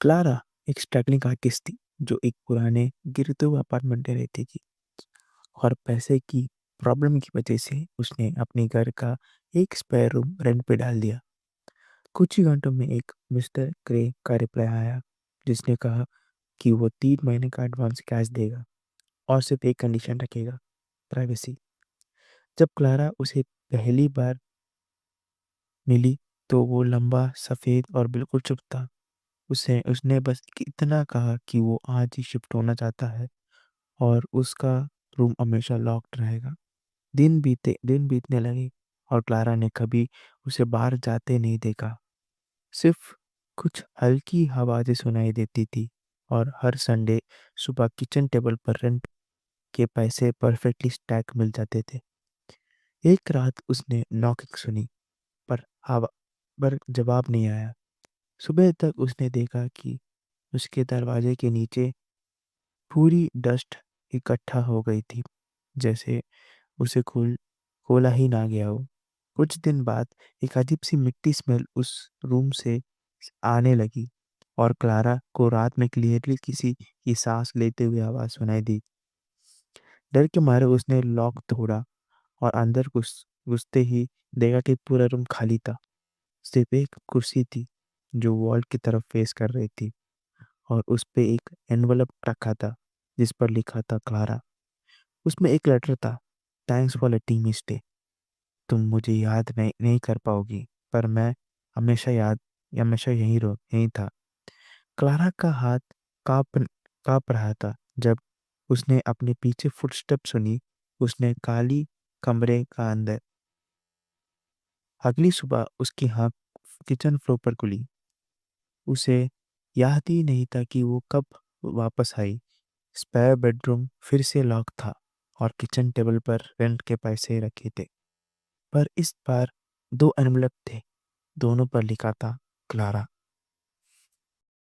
Clara एक struggling artist थी जो एक पुराने गिरते हुए अपार्टमेंट में रहती थी और पैसे की प्रॉब्लम की वजह से उसने अपने घर का एक स्पेयर रूम रेंट पे डाल दिया। कुछ ही घंटों में एक मिस्टर ग्रे का रिप्लाई आया जिसने कहा कि वो 3 महीने का एडवांस कैश देगा और सिर्फ एक कंडीशन रखेगा, प्राइवेसी। जब क्लारा उसे पहली बार मिली तो वो लंबा सफ़ेद और बिल्कुल चुप था। उसे उसने बस इतना कहा कि वो आज ही शिफ्ट होना चाहता है और उसका रूम हमेशा लॉक्ड रहेगा। दिन बीतने लगे और क्लारा ने कभी उसे बाहर जाते नहीं देखा। सिर्फ कुछ हल्की आवाज़ें सुनाई देती थी और हर संडे सुबह किचन टेबल पर रेंट के पैसे परफेक्टली स्टैक मिल जाते थे। एक रात उसने नॉकिंग सुनी पर हवा पर जवाब नहीं आया। सुबह तक उसने देखा कि उसके दरवाजे के नीचे पूरी डस्ट इकट्ठा हो गई थी, जैसे उसे खोला ही ना गया हो। कुछ दिन बाद एक अजीब सी मिट्टी स्मेल उस रूम से आने लगी और क्लारा को रात में क्लियरली किसी की सांस लेते हुए आवाज़ सुनाई दी। डर के मारे उसने लॉक तोड़ा और अंदर घुसते ही देखा कि पूरा रूम खाली था। सिर्फ एक कुर्सी थी जो वॉल की तरफ फेस कर रही थी और उस पे एक एनवलप रखा था जिस पर लिखा था क्लारा। उसमें एक लेटर था, thanks for letting me stay. तुम मुझे याद नहीं कर पाओगी पर मैं हमेशा याद हमेशा यहीं था। क्लारा का हाथ कांप कांप रहा था जब उसने अपने पीछे फुटस्टेप सुनी। उसने काली कमरे का अंदर अगली सुबह उसकी आँख किचन फ्लोर पर खुली। उसे याद ही नहीं था कि वो कब वापस आई। स्पेयर बेडरूम फिर से लॉक था और किचन टेबल पर रेंट के पैसे रखे थे, पर इस बार दो एनवलप थे। दोनों पर लिखा था क्लारा।